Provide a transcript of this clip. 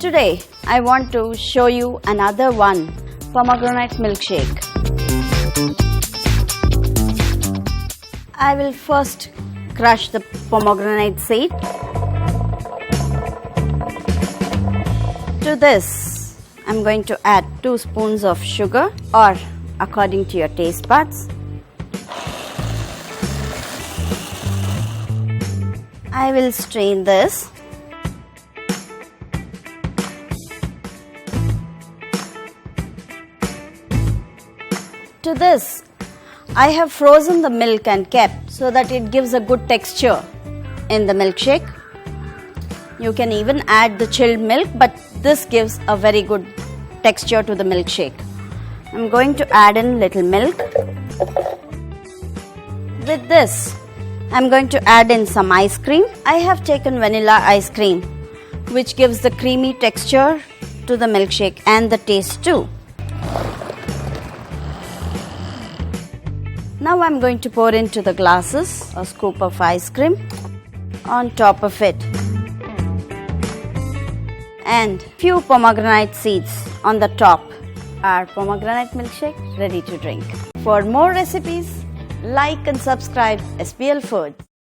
Today I want to show you another one, pomegranate milkshake. I will first crush the pomegranate seed. To this I'm going to add 2 spoons of sugar or according to your taste buds. I will strain this. To this, I have frozen the milk and kept so that it gives a good texture in the milkshake. You can even add the chilled milk, but this gives a very good texture to the milkshake. I'm going to add in little milk. With this, I'm going to add in some ice cream. I have taken vanilla ice cream, which gives the creamy texture to the milkshake and the taste too. Now I'm going to pour into the glasses a scoop of ice cream on top of it and few pomegranate seeds on the top. Our pomegranate milkshake ready to drink. For more recipes, like and subscribe SPL Foods.